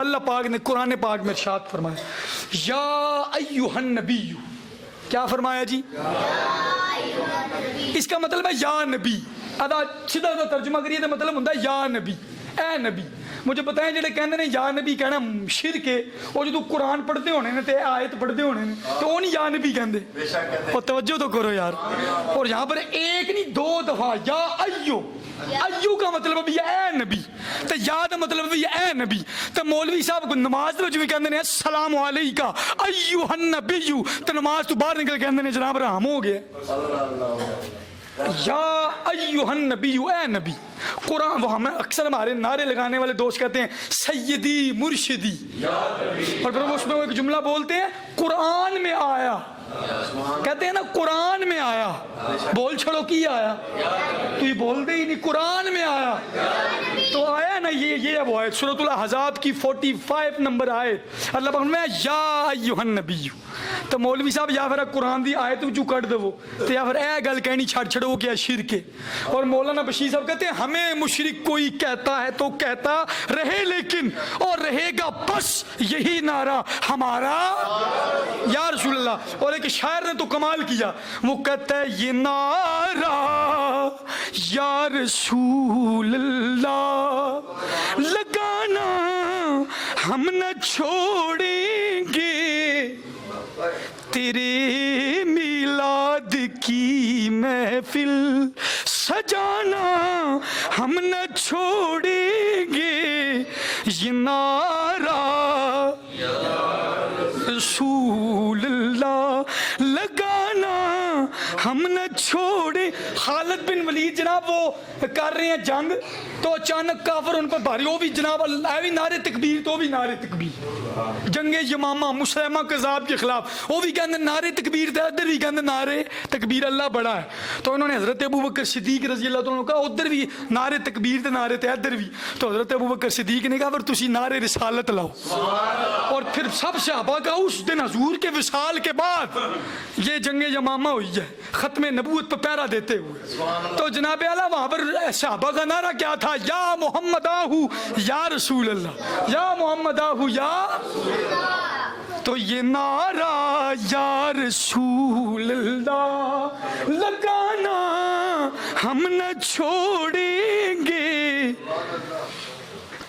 اللہ پاک نے قرآن پاک میں ارشاد فرمایا یا ایھا النبی، کیا فرمایا جی؟ اس کا مطلب ہے یا نبی. ادا سیدھا ترجمہ کریے تو مطلب ہوتا ہے یا نبی، اے نبی. مجھے بتائیں جڑے کہندے نے یا نبی کہنا شرک ہے، وہ جدوں قرآن پڑھتے ہونے نے تے آیت پڑھتے ہونے نے تو وہ نہیں یا نبی کہندے. اور توجہ تو کرو یار. اور یہاں پر ایک نہیں دو دفعہ یا ایو، ایو کا مطلب بھی اے نبی، تو یا دا مطلب بھی اے نبی. تو مولوی صاحب کو نماز وچ بھی کہندے نے السلام علیکہ ایھا النبی، تو نماز تو باہر نکل کہندے نے جناب رحم ہو گیا یا ایھا النبی، اے نبی. قرآن وہ ہمیں اکثر ہمارے نعرے لگانے والے دوست کہتے ہیں سیدی مرشدی، اور پھر وہ اس میں وہ ایک جملہ بولتے ہیں قرآن میں آیا، کہتے ہیں نا قرآن میں آیا. بول چھڑو کی آیا، تو یہ بول دے ہی نہیں، قرآن میں آیا تو آیا نا. یہ وہ آیت سورۃ الاحزاب کی 45 نمبر آیت، اللہ پاک میں یا ایھا النبی. تو مولوی صاحب یا پھر قرآن دی آیت جو کٹ دو تو یا پھر اے گل کہنی چھڑو کیا شرک ہے. اور مولانا بشیر صاحب کہتے ہیں ہمیں مشرک کوئی کہتا ہے تو کہتا رہے، لیکن اور رہے گا بس یہی نعرہ ہمارا یا رسول اللہ. اور ایک شاعر نے تو کمال کیا، وہ کہتا ہے یہ نعرہ یا رسول اللہ لگانا ہم نہ چھوڑیں گے، تیرے میلاد کی محفل سجانا ہم نہ چھوڑیں گے، یہ نعرہ رسول اللہ لگانا ہم نہ چھوڑے. خالد بن ولید جناب وہ کر رہے ہیں جنگ، تو اچانک کافر ان پر بھاری، وہ بھی جناب اللہ بھی نعرے تکبیر، تو بھی نعرے تکبیر. جنگ یمامہ مسلمہ کذاب کے خلاف وہ بھی کہتے ہیں نعرے تکبیر، ادھر بھی کہتے ہیں نعرے تکبیر اللہ بڑا ہے. تو انہوں نے حضرت ابوبکر صدیق رضی اللہ عنہ کہا ادھر بھی نعرے تکبیر تے نعرے تے ادھر بھی. تو حضرت ابوبکر صدیق نے کہا پر تسی نعرے رسالت لاؤ. اور پھر سب صحابہ کا اس دن حضور کے وصال کے بعد یہ جنگ یمامہ ہوئی ہے ختم نبوت پہ پہرا دیتے ہوئے. تو جناب اعلیٰ وہاں پر صحابہ کا نعرہ کیا تھا؟ یا محمد آہو یا رسول اللہ، یا محمد آہو یا. تو یہ نعرہ یا رسول اللہ لگانا ہم نہ چھوڑیں گے،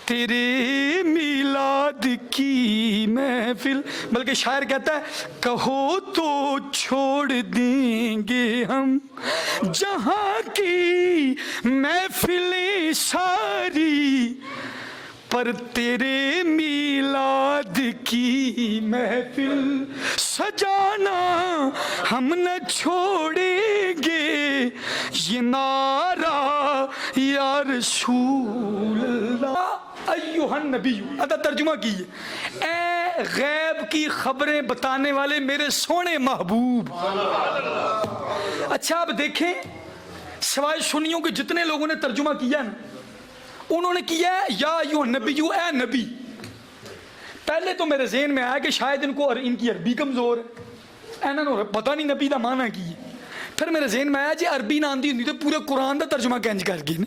تیرے میلاد کی محفل. بلکہ شاعر کہتا ہے کہو تو چھوڑ دیں گے ہم جہاں کی محفلیں ساری، پر تیرے میلاد کی محفل سجانا ہم نہ چھوڑیں گے، یہ نعرہ یا رسول اللہ ایھا النبی. ادا ترجمہ کیجیے اے غیب کی خبریں بتانے والے میرے سونے محبوب. اچھا آپ دیکھیں سوائے سنیوں کے جتنے لوگوں نے ترجمہ کیا نا انہوں نے کیا ہے یا ایھا النبی، اے نبی. پہلے تو میرے ذہن میں آیا کہ شاید ان کو ان کی عربی کمزور ہے، انہوں نے پتہ نہیں نبی دا معنی کی ہے. پھر میرے ذہن میں آیا جی عربی نہ آندی ہوندی تو پورے قرآن دا ترجمہ کینج کر گئے.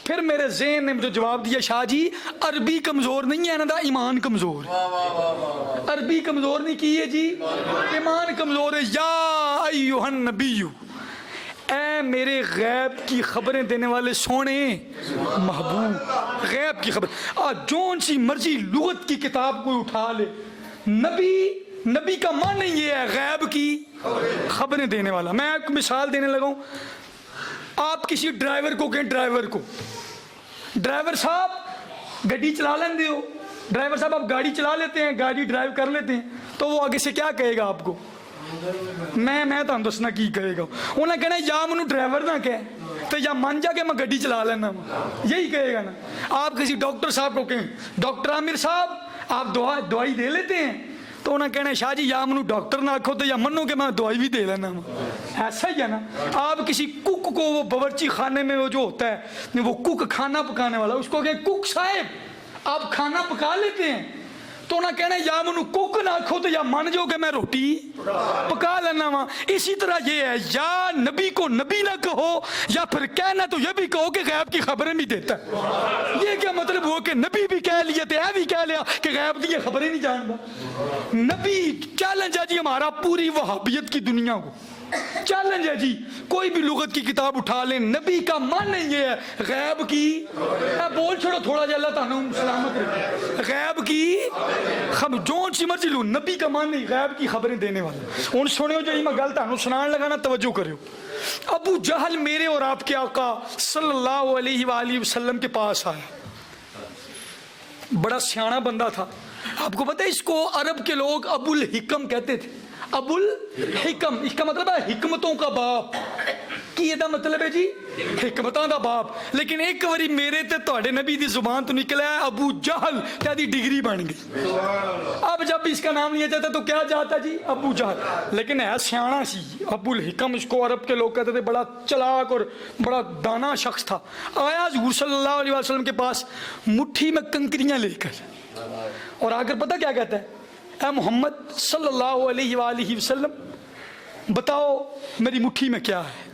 پھر میرے ذہن نے مجھے جواب دیا شاہ جی عربی کمزور نہیں ہے، انہوں دا ایمان کمزور ہے. عربی کمزور نہیں کی ہے جی، ایمان کمزور ہے. یا ایھا النبی، اے میرے غیب کی خبریں دینے والے سونے محبوب. غیب کی خبر جون سی مرضی لغت کی کتاب کوئی اٹھا لے، نبی کا معنی یہ ہے غیب کی خبریں دینے والا. میں ایک مثال دینے لگا ہوں. آپ کسی ڈرائیور کو کہیں ڈرائیور صاحب گاڑی چلا لیندے ہو، ڈرائیور صاحب آپ گاڑی چلا لیتے ہیں، گاڑی ڈرائیو کر لیتے ہیں، تو وہ آگے سے کیا کہے گا آپ کو؟ میں تو دسنا کی کہے گا. انہیں کہنا یا منو ڈرائیور نہ کہے تو یا من جا کے میں گاڑی چلا لینا، یہی کہے گا نا. آپ کسی ڈاکٹر صاحب کو کہیں ڈاکٹر عامر صاحب آپ دوائی دے لیتے ہیں، تو انہیں کہنا شاہ جی یا منو ڈاکٹر نہ آکھو تو یا منو کہ میں دوائی بھی دے لینا. ایسا ہی ہے نا. آپ کسی کک کو وہ باورچی خانے میں وہ جو ہوتا ہے وہ کک کھانا پکانے والا، اس کو کہیں کک صاحب آپ کھانا پکا لیتے ہیں، تو نہ کہنا یا منو کوک نہ آکھو تو یا مان جاؤ کہ میں روٹی پکا لینا وا. اسی طرح یہ ہے یا نبی کو نبی نہ کہو یا پھر کہنا تو یہ بھی کہو کہ غیب کی خبریں بھی دیتا ہے. یہ کیا مطلب ہوا کہ نبی بھی کہہ لیے تو اے بھی کہہ لیا کہ غیب کی یہ خبریں نہیں جانتا. نبی چیلنج ہے جی ہمارا پوری وہابیت کی دنیا کو چیلنج ہے جی. کوئی بھی لغت کی کتاب اٹھا لیں, نبی کا معنی یہ ہے غیب کی, بول چھوڑو تھوڑا جا اللہ تعالیٰ سلامت رکھے, غیب کی جون سی مرضی لو, نبی کا معنی غیب کی خبریں دینے والا. ہوں سنو جو میں گل تمہیں سنان لگا نا, توجہ کرو. ابو جہل میرے اور آپ کے آقا صلی اللہ علیہ وآلہ وسلم کے پاس آیا, بڑا سیاںا بندہ تھا. آپ کو پتہ ہے اس کو عرب کے لوگ ابو الحکم کہتے تھے. ابو الحکم اس کا مطلب ہے حکمتوں کا باپ, کی یہ مطلب ہے جی حکمتوں کا باپ. لیکن ایک باری میرے تے تواڈے نبی دی زبان تو نکلا ہے ابو جہل, تیری ڈگری بن گئی. اب جب اس کا نام لیا جاتا تو کیا جاتا جی ابو جہل, لیکن ہے سیاںا سی. ابو الحکم اس کو عرب کے لوگ کہتے تھے, بڑا چلاک اور بڑا دانا شخص تھا. آیا حضور صلی اللہ علیہ وسلم کے پاس مٹھی میں کنکریاں لے کر, اور آ کر پتہ کیا کہتا ہے, اے محمد صلی اللہ علیہ وآلہ وسلم بتاؤ میری مٹھی میں کیا ہے.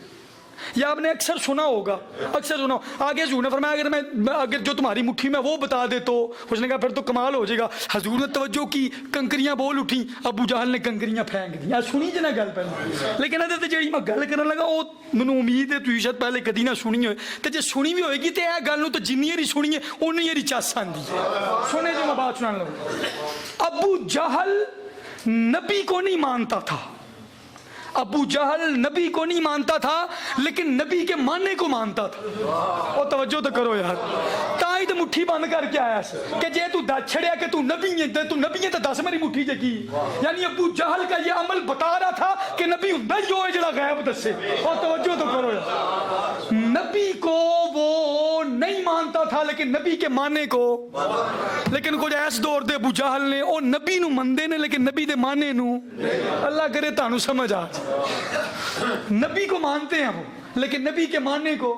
یا آپ نے اکثر سنا ہوگا, اکثر سنا آگے حضور نے فرمایا اگر جو تمہاری مٹھی میں وہ بتا دے تو, اس نے کہا پھر تو کمال ہو جائے گا. حضور نے توجہ کی, کنکریاں بول اٹھیں, ابو جہل نے کنکریاں پھینک دی. سنی جی نا گل پہلے, لیکن ادھر جی میں گل کرنے لگا وہ مینوں امید ہے تھی شاید پہلے کدی نہ سنی ہوئے, تو جی سنی بھی ہوئے گی تو یہ گل تو جنی ہی سنی ہے اونی ہی چس آتی. سنے جو میں بات سنانے لگا. ابو جہل نبی کو نہیں مانتا تھا, ابو جہل نبی کو نہیں مانتا تھا لیکن نبی کے ماننے کو مانتا تھا. اور توجہ تو کرو یار, تائی تو مٹھی بند کر کے آیا کہ جے تو دس چھڑیا کہ تو نبی ہے تو دس میری مٹھی جگی. یعنی ابو جہل کا یہ عمل بتا رہا تھا کہ نبی ہوندا ہی ہوئے جڑا غیب دسے. اور توجہ تو کرو یار, نبی کو وہ نہیں مانتا تھا لیکن نبی کے ماننے کو. لیکن کچھ ایس دور دے ابو جہل نے وہ نبی نو مندے نے لیکن نبی دے ماننے نو, اللہ کرے تانوں سمجھ آ. نبی کو مانتے ہیں وہ لیکن نبی کے ماننے کو,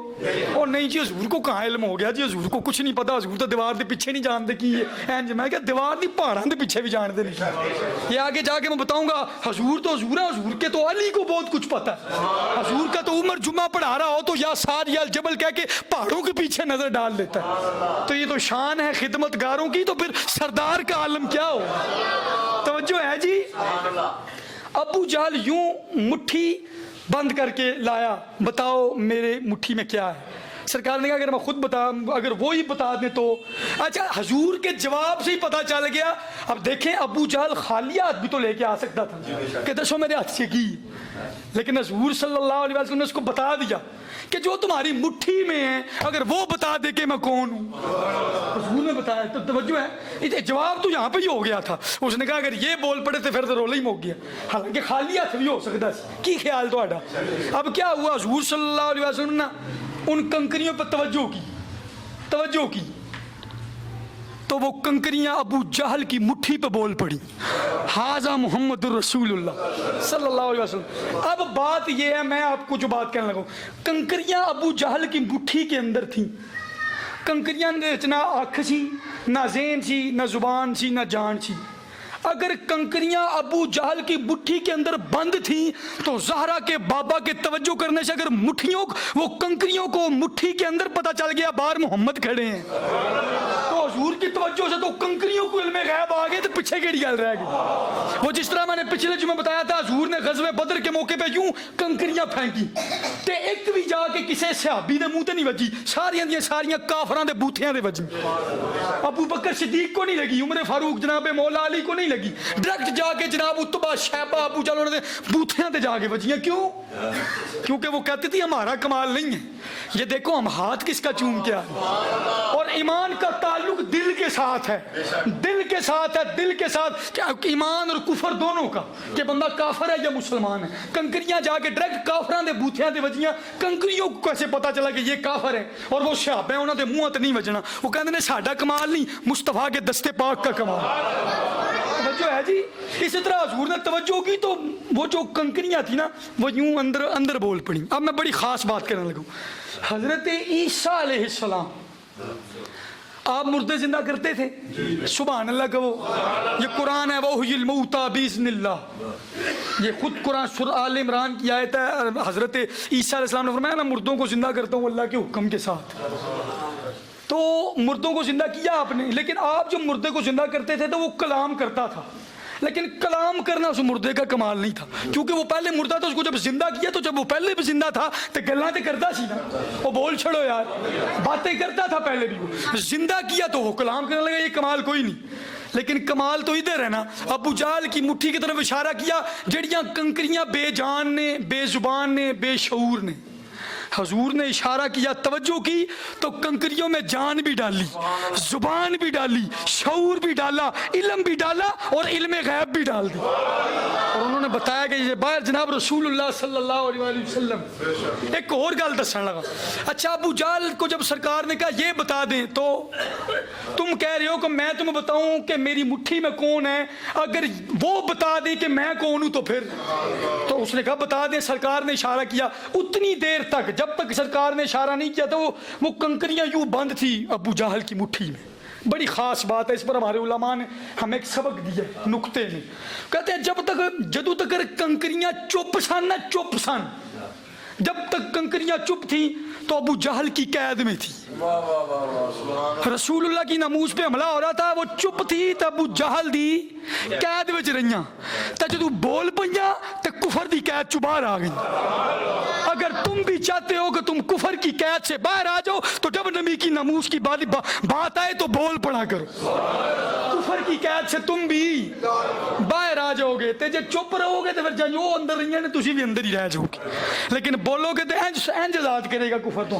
اور نہیں جی حضور کو کہاں علم ہو گیا جی, حضور کو کچھ نہیں پتا, حضور تو دیوار دے پیچھے نہیں جانتے کی ہے. میں کہا دیوار دی پہاڑاں دے پیچھے بھی جانتے نہیں. یہ آگے جا کے میں بتاؤں گا, حضور تو حضور ہے, حضور کے تو علی کو بہت کچھ پتا ہے. حضور کا تو عمر جمعہ پڑھا رہا ہو تو یا سار یا الجبل کہہ کے پہاڑوں کے پیچھے نظر ڈال دیتا ہے. تو یہ تو شان ہے خدمت گاروں کی, تو پھر سردار کا عالم کیا ہو. توجہ ہے جی. ابو جہل یوں مٹھی بند کر کے لایا, بتاؤ میرے مٹھی میں کیا ہے. سرکار نے کہا اگر میں خود اگر وہی بتا دیں تو. اچھا حضور کے جواب سے ہی پتہ چل گیا. اب دیکھیں ابو جہل خالی ہاتھ بھی تو لے کے آ سکتا تھا کہ دسو میرے ہاتھ سے کی, لیکن حضور صلی اللہ علیہ وسلم نے اس کو بتا دیا کہ جو تمہاری مٹھی میں ہے اگر وہ بتا دے کہ میں کون ہوں. حضور نے بتایا تو توجہ ہے, جواب تو یہاں پہ ہی ہو گیا تھا. اس نے کہا اگر یہ بول پڑے تو پھر تو رولا ہی موک گیا, حالانکہ خالی ہاتھ بھی ہو سکتا ہے. کی خیال تو آڈا. اب کیا ہوا, حضور صلی اللہ علیہ وسلم نے ان کنکریوں پر توجہ کی تو وہ کنکریاں ابو جہل کی مٹھی پہ بول پڑی, حاذا محمد الرسول اللہ صلی اللہ علیہ وسلم. اب بات یہ ہے, میں آپ کو جو بات کہنے لگا, کنکریاں ابو جہل کی مٹھی کے اندر تھیں. کنکریاں نہ آنکھ سی, نہ ذہن سی, نہ زبان سی, نہ جان سی. اگر کنکریاں ابو جہل کی مٹھی کے اندر بند تھیں تو زہرا کے بابا کے توجہ کرنے سے اگر وہ کنکریوں کو مٹھی کے اندر پتہ چل گیا باہر محمد کھڑے ہیں, تو حضور کی توجہ سے تو کنکریوں کو علم غیب آ گئے, تو پیچھے کیڑی گل رہ گئی. وہ جس طرح میں نے پچھلے جمعے بتایا تھا, حضور نے غزوہ بدر کے موقع پہ یوں کنکریاں پھینکی تے ایک بھی جا کے کسی صحابی دے منہ تے نہیں وجی, ساریاں کافراں دے بوتھیاں دے وجی. ابو بکر صدیق کو نہیں لگی, عمر فاروق جناب مولا علی کو نہیں لگی, ڈائریکٹ جا کے جناب اتبا شیبہ ابو جہل انہوں نے بوتھیاں تے جا کے بجیاں. کیوں؟ کیونکہ وہ کہتی تھی ہمارا کمال نہیں ہے, یہ دیکھو ہم ہاتھ کس کا چوم کیا ہے. اور ایمان کا تعلق دل کے ساتھ ہے, دل کے ساتھ ہے, دل کے ساتھ ایمان اور کفر دونوں کا, کہ بندہ کافر ہے یا مسلمان ہے. کنکریاں جا کے ڈائریکٹ کافراں دے بوتھیاں تے وجیاں, کنکریوں کو کیسے پتا چلا کہ یہ کافر ہے اور وہ صحابہ ہیں, انہوں دے منہ تے نہیں وجنا. وہ کہتے ہیں ساڈا کمال نہیں, مصطفیٰ کے دستے پاک کا کمال. توجہ ہے جی. اسی طرح حضور نے توجہ کی تو وہ جو کنکریاں تھی نا وہ یوں اندر بول پڑی. اب میں بڑی خاص بات کرنے لگوں. حضرت عیسیٰ علیہ السلام آپ مردے زندہ کرتے تھے؟ سبحان اللہ کہو. یہ قرآن ہے. وَأُحْيِي الْمَوْتَىٰ بِإِذْنِ اللَّهِ. یہ خود قرآن سورہ آل عمران کی آیت ہے. حضرت عیسیٰ علیہ السلام نے فرمایا میں مردوں کو زندہ کرتا ہوں اللہ کے حکم کے ساتھ. تو مردوں کو زندہ کیا آپ نے. لیکن آپ جو مردے کو زندہ کرتے تھے تو وہ کلام کرتا تھا، لیکن کلام کرنا اس مردے کا کمال نہیں تھا، کیونکہ وہ پہلے مردہ تھا. اس کو جب زندہ کیا تو جب وہ پہلے بھی زندہ تھا تو گلاں تے کرتا سی نا. وہ بول چھڑو یار، باتیں کرتا تھا پہلے بھی. وہ زندہ کیا تو وہ کلام کرنے لگا. یہ کمال کوئی نہیں. لیکن کمال تو ادھر ہے نا. ابو جہل کی مٹھی کی طرف اشارہ کیا، جڑیاں کنکریاں بے جان نے، بے زبان نے، بے شعور نے. حضور نے اشارہ کیا، توجہ کی تو کنکریوں میں جان بھی ڈالی، زبان بھی ڈالی، شعور بھی ڈالا، علم بھی ڈالا اور علم غیب بھی ڈال دی. اور انہوں نے بتایا کہ یہ باہر جناب رسول اللہ صلی اللہ علیہ وآلہ وسلم ایک اور گل دسن لگا. اچھا ابو جہل کو جب سرکار نے کہا یہ بتا دیں تو تم کہہ رہے ہو کہ میں تمہیں بتاؤں کہ میری مٹھی میں کون ہے، اگر وہ بتا دیں کہ میں کون ہوں تو پھر. تو اس نے کہا بتا دیں. سرکار نے اشارہ کیا. اتنی دیر تک جب تک سرکار نے اشارہ نہیں کیا تو وہ کنکریاں یوں بند تھی ابو جہل کی مٹھی میں. بڑی خاص بات ہے، اس پر ہمارے علماء نے ہمیں ایک سبق دیا نقطے میں. کہتے ہیں جب تک جدو تک کنکریاں چپ سن نہ چپ سن، جب تک کنکریاں چپ تھیں تو ابو جہل کی قید میں تھی. رسول اللہ کی ناموس پہ حملہ ہو رہا تھا، وہ چپ تھی تو ابو جہل دی قید وچ رہیاں. تو جدو بول پئیاں تو کفر دی قید چ باہر آ گئی. اگر تم بھی چاہتے ہو کہ تم کفر کی قید سے باہر آ جاؤ تو جب نبی کی ناموس کی بات آئے تو بول پڑا کرو. کفر کی قید سے تم بھی باہر آ جاؤ گے. تے جے چپ رہو گے تو پھر جائیں وہ اندر رہی ہیں تسی بھی اندر ہی رہ جاؤ گے. لیکن بولو گے تو انج آزاد کرے گا کفر تو.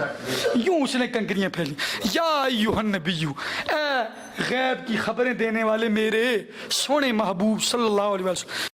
یوں اس نے کنکریاں پھیلی. یا ایھا النبی، اے غیب کی خبریں دینے والے میرے سونے محبوب صلی اللہ علیہ وسلم.